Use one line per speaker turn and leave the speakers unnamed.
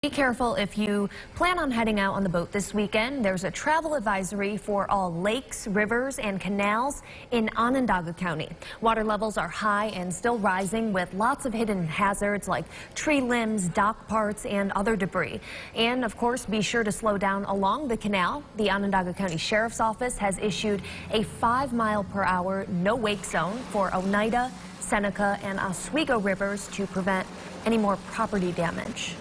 Be careful if you plan on heading out on the boat this weekend. There's a travel advisory for all lakes, rivers, and canals in Onondaga County. Water levels are high and still rising with lots of hidden hazards like tree limbs, dock parts, and other debris. And of course, be sure to slow down along the canal. The Onondaga County Sheriff's Office has issued a 5-mile-per-hour no-wake zone for Oneida, Seneca, and Oswego rivers to prevent any more property damage.